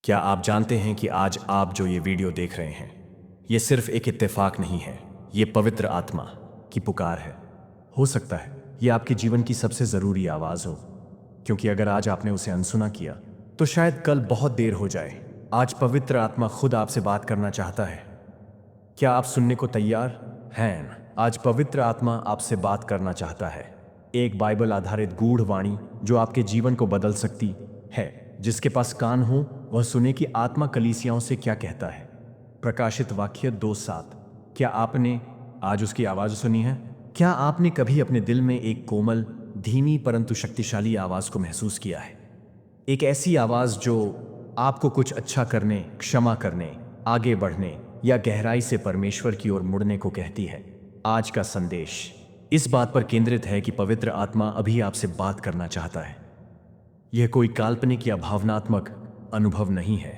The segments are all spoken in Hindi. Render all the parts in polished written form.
क्या आप जानते हैं कि आज आप जो ये वीडियो देख रहे हैं, ये सिर्फ एक इत्तेफाक नहीं है, ये पवित्र आत्मा की पुकार है। हो सकता है ये आपके जीवन की सबसे ज़रूरी आवाज़ हो, क्योंकि अगर आज आपने उसे अनसुना किया, तो शायद कल बहुत देर हो जाए। आज पवित्र आत्मा खुद आपसे बात करना चाहता है। क्या आप सुनने को तैयार हैं? आज पवित्र आत्मा आपसे बात करना चाहता है। एक बाइबल आधारित गूढ़ वाणी जो आपके जीवन को बदल सकती है। जिसके पास कान हो वह सुने कि आत्मा कलीसियाओं से क्या कहता है। प्रकाशित वाक्य 2:7। क्या आपने आज उसकी आवाज़ सुनी है? क्या आपने कभी अपने दिल में एक कोमल, धीमी परंतु शक्तिशाली आवाज़ को महसूस किया है? एक ऐसी आवाज जो आपको कुछ अच्छा करने, क्षमा करने, आगे बढ़ने या गहराई से परमेश्वर की ओर मुड़ने को कहती है। आज का संदेश इस बात पर केंद्रित है कि पवित्र आत्मा अभी आपसे बात करना चाहता है। यह कोई काल्पनिक या भावनात्मक अनुभव नहीं है,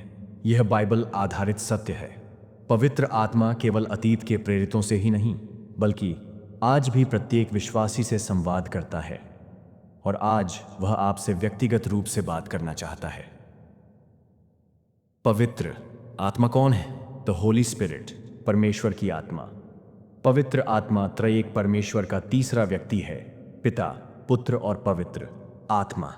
यह बाइबल आधारित सत्य है। पवित्र आत्मा केवल अतीत के प्रेरितों से ही नहीं, बल्कि आज भी प्रत्येक विश्वासी से संवाद करता है। और आज वह आपसे व्यक्तिगत रूप से बात करना चाहता है। पवित्र आत्मा कौन है? द होली स्पिरिट, परमेश्वर की आत्मा। पवित्र आत्मा त्रयेक परमेश्वर का तीसरा व्यक्ति है, पिता, पुत्र और पवित्र आत्मा।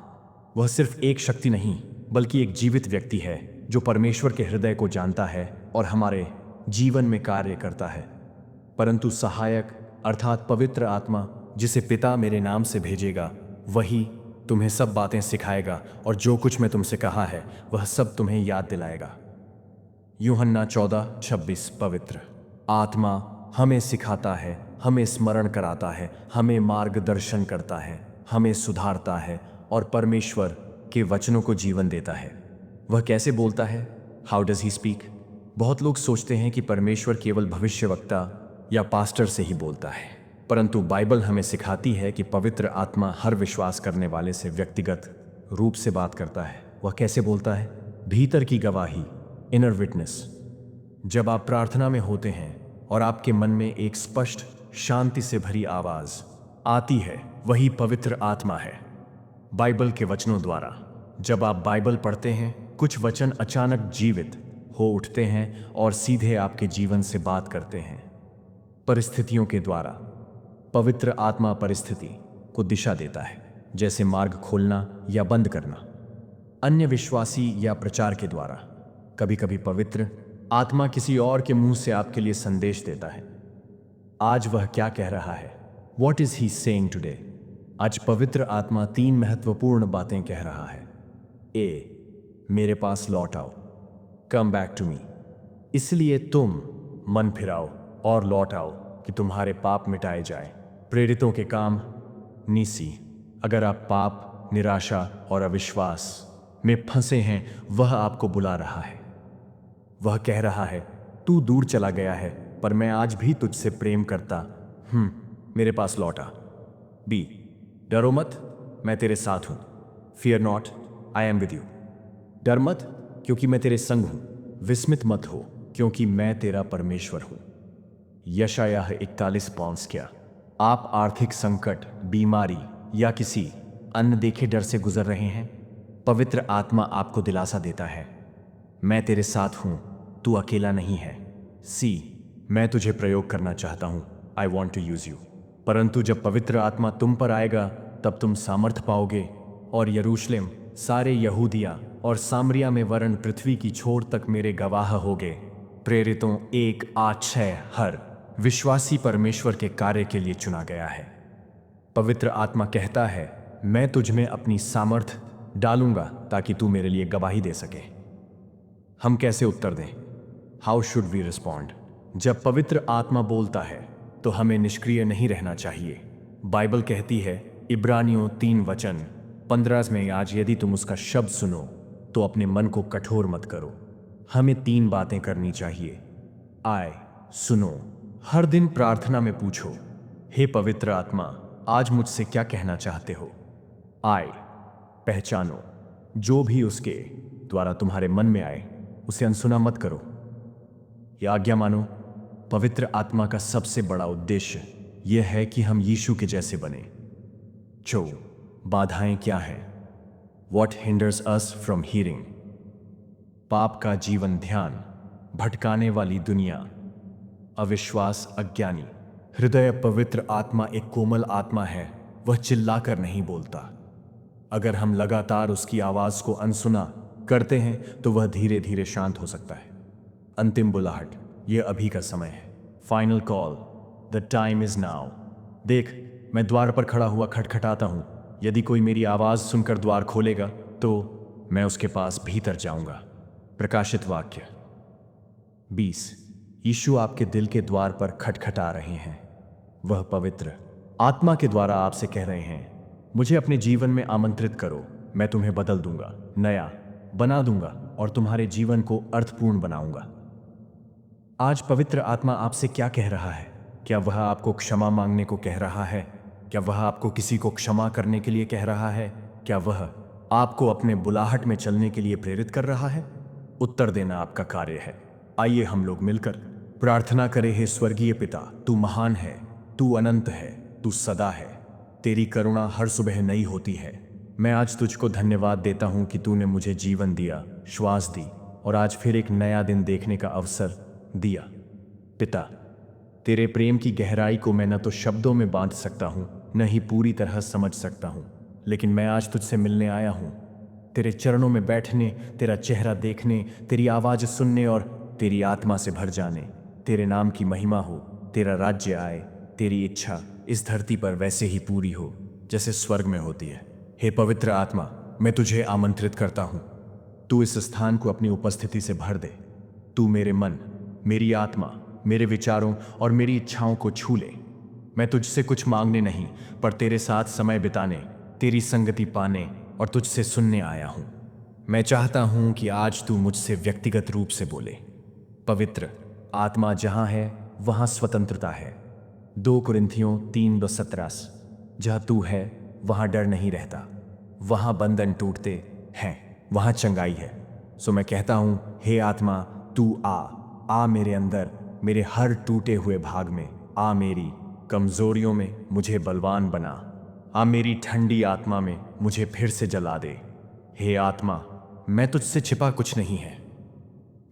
वह सिर्फ एक शक्ति नहीं, बल्कि एक जीवित व्यक्ति है जो परमेश्वर के हृदय को जानता है और हमारे जीवन में कार्य करता है। परंतु सहायक अर्थात पवित्र आत्मा, जिसे पिता मेरे नाम से भेजेगा, वही तुम्हें सब बातें सिखाएगा और जो कुछ मैं तुमसे कहा है वह सब तुम्हें याद दिलाएगा। यूहन्ना 14:26। पवित्र आत्मा हमें सिखाता है, हमें स्मरण कराता है, हमें मार्गदर्शन करता है, हमें सुधारता है और परमेश्वर के वचनों को जीवन देता है। वह कैसे बोलता है? How does he speak? बहुत लोग सोचते हैं कि परमेश्वर केवल भविष्यवक्ता या पास्टर से ही बोलता है, परंतु बाइबल हमें सिखाती है कि पवित्र आत्मा हर विश्वास करने वाले से व्यक्तिगत रूप से बात करता है। वह कैसे बोलता है? भीतर की गवाही, इनर विटनेस। जब आप प्रार्थना में होते हैं और आपके मन में एक स्पष्ट, शांति से भरी आवाज आती है, वही पवित्र आत्मा है। बाइबल के वचनों द्वारा जब आप बाइबल पढ़ते हैं, कुछ वचन अचानक जीवित हो उठते हैं और सीधे आपके जीवन से बात करते हैं। परिस्थितियों के द्वारा पवित्र आत्मा परिस्थिति को दिशा देता है, जैसे मार्ग खोलना या बंद करना। अन्य विश्वासी या प्रचार के द्वारा कभी कभी पवित्र आत्मा किसी और के मुंह से आपके लिए संदेश देता है। आज वह क्या कह रहा है? What is he saying today? आज पवित्र आत्मा 3 महत्वपूर्ण बातें कह रहा है। ए, मेरे पास लौट आओ, कम बैक टू मी। इसलिए तुम मन फिराओ और लौट आओ कि तुम्हारे पाप मिटाए जाए। प्रेरितों के काम नीसी। अगर आप पाप, निराशा और अविश्वास में फंसे हैं, वह आपको बुला रहा है। वह कह रहा है, तू दूर चला गया है, पर मैं आज भी तुझसे प्रेम करता मेरे पास लौटा। बी, डरो मत, मैं तेरे साथ हूं। Fear not, I am with you. डर मत, क्योंकि मैं तेरे संग हूं। विस्मित मत हो, क्योंकि मैं तेरा परमेश्वर हूं। यशायाह 41:5। क्या आप आर्थिक संकट, बीमारी या किसी अनदेखे डर से गुजर रहे हैं? पवित्र आत्मा आपको दिलासा देता है, मैं तेरे साथ हूं, तू अकेला नहीं है। सी, मैं तुझे प्रयोग करना चाहता हूं, I want to use you. परंतु जब पवित्र आत्मा तुम पर आएगा, तब तुम सामर्थ पाओगे और यरूशलेम, सारे यहूदिया और सामरिया में वरन पृथ्वी की छोर तक मेरे गवाह होगे। प्रेरितों 1:8। हर विश्वासी परमेश्वर के कार्य के लिए चुना गया है। पवित्र आत्मा कहता है, मैं तुझ में अपनी सामर्थ डालूंगा ताकि तू मेरे लिए गवाही दे सके। हम कैसे उत्तर दें? How should we respond? जब पवित्र आत्मा बोलता है तो हमें निष्क्रिय नहीं रहना चाहिए। बाइबल कहती है, इब्रानियों 3:15 में, आज यदि तुम उसका शब्द सुनो तो अपने मन को कठोर मत करो। हमें 3 बातें करनी चाहिए। आए, सुनो। हर दिन प्रार्थना में पूछो, हे पवित्र आत्मा, आज मुझसे क्या कहना चाहते हो? आए, पहचानो। जो भी उसके द्वारा तुम्हारे मन में आए उसे अनसुना मत करो। यह आज्ञा मानो। पवित्र आत्मा का सबसे बड़ा उद्देश्य यह है कि हम यीशु के जैसे बने। जो बाधाएं क्या हैं? What hinders us from hearing? पाप का जीवन ध्यान, भटकाने वाली दुनिया, अविश्वास अज्ञानी। हृदय पवित्र आत्मा एक कोमल आत्मा है, वह चिल्लाकर नहीं बोलता। अगर हम लगातार उसकी आवाज को अनसुना करते हैं तो वह धीरे धीरे शांत हो सकता है। अंतिम बुलाहट, यह अभी का समय है। Final call, the time is now. देख, मैं द्वार पर खड़ा हुआ खटखटाता हूं। यदि कोई मेरी आवाज सुनकर द्वार खोलेगा तो मैं उसके पास भीतर जाऊंगा। प्रकाशित वाक्य 20। यीशु आपके दिल के द्वार पर खटखटा रहे हैं। वह पवित्र आत्मा के द्वारा आपसे कह रहे हैं, मुझे अपने जीवन में आमंत्रित करो, मैं तुम्हें बदल दूंगा, नया बना दूंगा और तुम्हारे जीवन को अर्थपूर्ण बनाऊंगा। आज पवित्र आत्मा आपसे क्या कह रहा है? क्या वह आपको क्षमा मांगने को कह रहा है? क्या वह आपको किसी को क्षमा करने के लिए कह रहा है? क्या वह आपको अपने बुलाहट में चलने के लिए प्रेरित कर रहा है? उत्तर देना आपका कार्य है। आइए हम लोग मिलकर प्रार्थना करें। हे स्वर्गीय पिता, तू महान है, तू अनंत है, तू सदा है। तेरी करुणा हर सुबह नई होती है। मैं आज तुझको धन्यवाद देता हूं कि तूने मुझे जीवन दिया, श्वास दी और आज फिर एक नया दिन देखने का अवसर दिया। पिता, तेरे प्रेम की गहराई को मैं न तो शब्दों में बांध सकता हूं, न ही पूरी तरह समझ सकता हूं, लेकिन मैं आज तुझसे मिलने आया हूं। तेरे चरणों में बैठने, तेरा चेहरा देखने, तेरी आवाज सुनने और तेरी आत्मा से भर जाने। तेरे नाम की महिमा हो, तेरा राज्य आए, तेरी इच्छा इस धरती पर वैसे ही पूरी हो जैसे स्वर्ग में होती है। हे पवित्र आत्मा, मैं तुझे आमंत्रित करता हूं। तू इस स्थान को अपनी उपस्थिति से भर दे। तू मेरे मन, मेरी आत्मा, मेरे विचारों और मेरी इच्छाओं को छू ले। मैं तुझसे कुछ मांगने नहीं, पर तेरे साथ समय बिताने, तेरी संगति पाने और तुझसे सुनने आया हूं। मैं चाहता हूं कि आज तू मुझसे व्यक्तिगत रूप से बोले। पवित्र आत्मा, जहां है वहां स्वतंत्रता है। 2 कुरिन्थियों 3:17। जहां तू है वहां डर नहीं रहता, वहां बंधन टूटते हैं, वहां चंगाई है। सो मैं कहता हूं, हे आत्मा, तू आ मेरे अंदर, मेरे हर टूटे हुए भाग में आ, मेरी कमजोरियों में मुझे बलवान बना। आ मेरी ठंडी आत्मा में मुझे फिर से जला दे। हे आत्मा, मैं तुझसे छिपा कुछ नहीं है।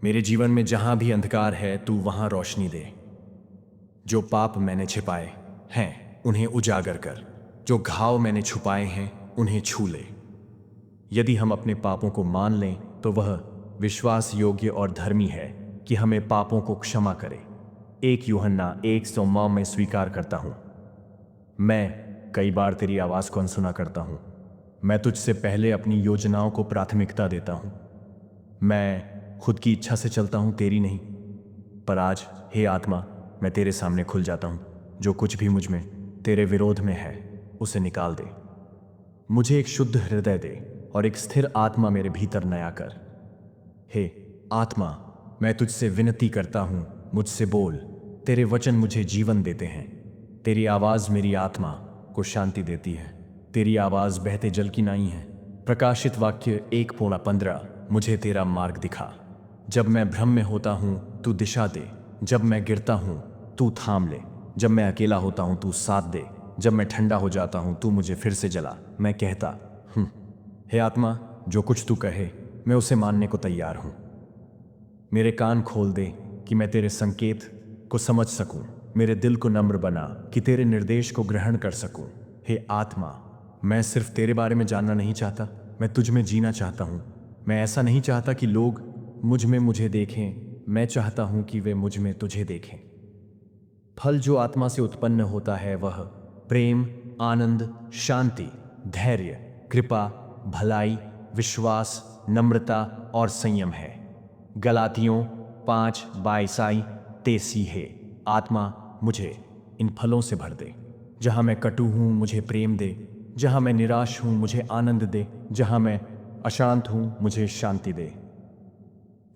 मेरे जीवन में जहां भी अंधकार है, तू वहां रोशनी दे। जो पाप मैंने छिपाए हैं उन्हें उजागर कर, जो घाव मैंने छुपाए हैं उन्हें छू ले। यदि हम अपने पापों को मान लें तो वह विश्वास योग्य और धर्मी है कि हमें पापों को क्षमा करे। 1 यूहन्ना 1:9 में स्वीकार करता हूं, मैं कई बार तेरी आवाज को अनसुना करता हूं। मैं तुझसे पहले अपनी योजनाओं को प्राथमिकता देता हूं। मैं खुद की इच्छा से चलता हूं, तेरी नहीं। पर आज हे आत्मा, मैं तेरे सामने खुल जाता हूं। जो कुछ भी मुझ में तेरे विरोध में है उसे निकाल दे। मुझे एक शुद्ध हृदय दे और एक स्थिर आत्मा मेरे भीतर नया कर। हे आत्मा, मैं तुझसे विनती करता हूं, मुझसे बोल। तेरे वचन मुझे जीवन देते हैं। तेरी आवाज मेरी आत्मा को शांति देती है। तेरी आवाज बहते जल की नाई है। प्रकाशित वाक्य 1:15। मुझे तेरा मार्ग दिखा। जब मैं भ्रम में होता हूं तू दिशा दे। जब मैं गिरता हूं तू थाम ले। जब मैं अकेला होता हूं तू साथ दे। जब मैं ठंडा हो जाता हूं तू मुझे फिर से जला। मैं कहता हे आत्मा, जो कुछ तू कहे मैं उसे मानने को तैयार हूं। मेरे कान खोल दे कि मैं तेरे संकेत को समझ सकूं। मेरे दिल को नम्र बना कि तेरे निर्देश को ग्रहण कर सकूं। हे आत्मा, मैं सिर्फ तेरे बारे में जानना नहीं चाहता, मैं तुझ में जीना चाहता हूं। मैं ऐसा नहीं चाहता कि लोग मुझ में मुझे देखें, मैं चाहता हूं कि वे मुझ में तुझे देखें। फल जो आत्मा से उत्पन्न होता है वह प्रेम, आनंद, शांति, धैर्य, कृपा, भलाई, विश्वास, नम्रता और संयम है। गलातियों 5:22 है। आत्मा मुझे इन फलों से भर दे। जहां मैं कटु हूं मुझे प्रेम दे। जहां मैं निराश हूं मुझे आनंद दे। जहां मैं अशांत हूं मुझे शांति दे।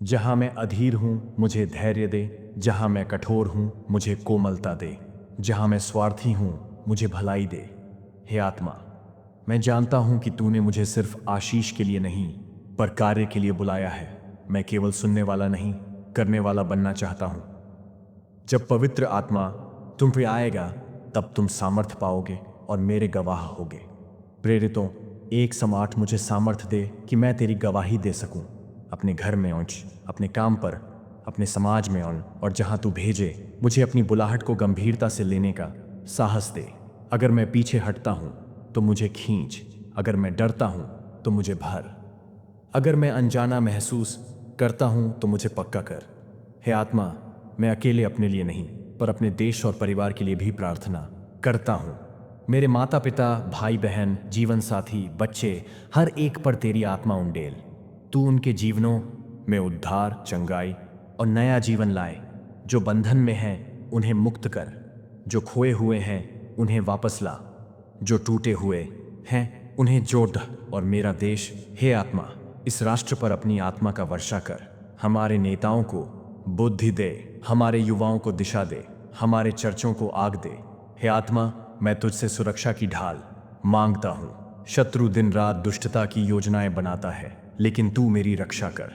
जहां मैं अधीर हूं मुझे धैर्य दे। जहां मैं कठोर हूं मुझे कोमलता दे। जहां मैं स्वार्थी हूं मुझे भलाई दे। हे आत्मा, मैं जानता हूं कि तूने मुझे सिर्फ आशीष के लिए नहीं पर कार्य के लिए बुलाया है। मैं केवल सुनने वाला नहीं, करने वाला बनना चाहता हूं। जब पवित्र आत्मा तुम पे आएगा तब तुम सामर्थ पाओगे और मेरे गवाह होगे। प्रेरितों 1:8 मुझे सामर्थ दे कि मैं तेरी गवाही दे सकूं। अपने घर में ओंच, अपने काम पर, अपने समाज में और जहां तू भेजे, मुझे अपनी बुलाहट को गंभीरता से लेने का साहस दे। अगर मैं पीछे हटता हूं तो मुझे खींच, अगर मैं डरता हूं तो मुझे भर, अगर मैं अनजाना महसूस करता हूं तो मुझे पक्का कर। हे आत्मा, मैं अकेले अपने लिए नहीं पर अपने देश और परिवार के लिए भी प्रार्थना करता हूं। मेरे माता पिता, भाई बहन, जीवन साथी, बच्चे, हर एक पर तेरी आत्मा उंडेल। तू उनके जीवनों में उद्धार, चंगाई और नया जीवन लाए। जो बंधन में हैं उन्हें मुक्त कर, जो खोए हुए हैं उन्हें वापस ला, जो टूटे हुए हैं उन्हें जोड़। और मेरा देश, हे आत्मा, इस राष्ट्र पर अपनी आत्मा का वर्षा कर। हमारे नेताओं को बुद्धि दे, हमारे युवाओं को दिशा दे, हमारे चर्चों को आग दे। हे आत्मा, मैं तुझसे सुरक्षा की ढाल मांगता हूँ। शत्रु दिन रात दुष्टता की योजनाएं बनाता है, लेकिन तू मेरी रक्षा कर।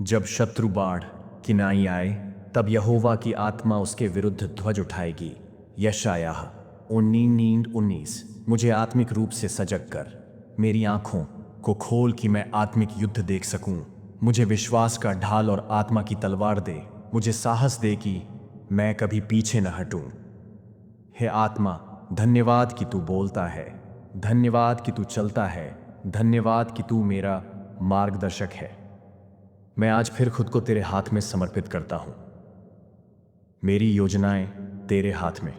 जब शत्रु बाढ़ किनाई आए, तब यहोवा की आत्मा उसके विरुद्ध ध्वज उठाएगी। यशायाह 19:19। मुझे आत्मिक रूप से सजग कर, मेरी आंखों को खोल कि मैं आत्मिक युद्ध देख सकूं। मुझे विश्वास का ढाल और आत्मा की तलवार दे। मुझे साहस दे कि मैं कभी पीछे न हटूं। हे आत्मा, धन्यवाद कि तू बोलता है, धन्यवाद कि तू चलता है, धन्यवाद कि तू मेरा मार्गदर्शक है। मैं आज फिर खुद को तेरे हाथ में समर्पित करता हूं। मेरी योजनाएं तेरे हाथ में,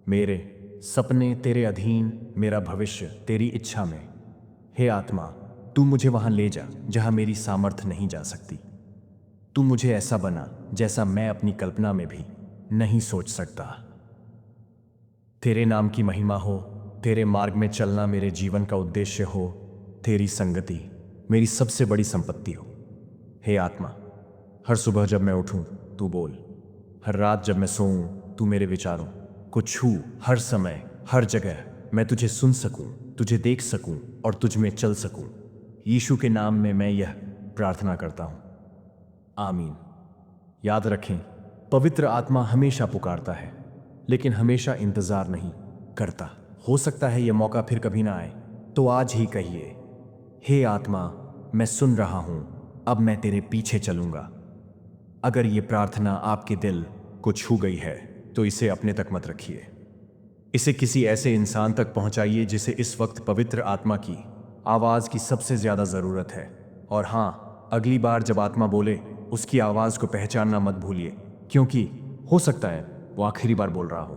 मेरे सपने तेरे अधीन, मेरा भविष्य तेरी इच्छा में। हे आत्मा, तू मुझे वहां ले जा जहां मेरी सामर्थ्य नहीं जा सकती। तू मुझे ऐसा बना जैसा मैं अपनी कल्पना में भी नहीं सोच सकता। तेरे नाम की महिमा हो, तेरे मार्ग में चलना मेरे जीवन का उद्देश्य हो, तेरी संगति मेरी सबसे बड़ी संपत्ति हो। हे आत्मा, हर सुबह जब मैं उठूं तू बोल, हर रात जब मैं सोऊं तू मेरे विचारों को छू। हर समय, हर जगह मैं तुझे सुन सकूं, तुझे देख सकूं और तुझ में चल सकूं। यीशु के नाम में मैं यह प्रार्थना करता हूं, आमीन। याद रखें, पवित्र आत्मा हमेशा पुकारता है, लेकिन हमेशा इंतजार नहीं करता। हो सकता है यह मौका फिर कभी ना आए, तो आज ही कहिए, हे आत्मा, मैं सुन रहा हूं, अब मैं तेरे पीछे चलूंगा। अगर ये प्रार्थना आपके दिल को छू गई है तो इसे अपने तक मत रखिए। इसे किसी ऐसे इंसान तक पहुंचाइए जिसे इस वक्त पवित्र आत्मा की आवाज़ की सबसे ज़्यादा ज़रूरत है। और हाँ, अगली बार जब आत्मा बोले, उसकी आवाज़ को पहचानना मत भूलिए, क्योंकि हो सकता है वो आखिरी बार बोल रहा हो।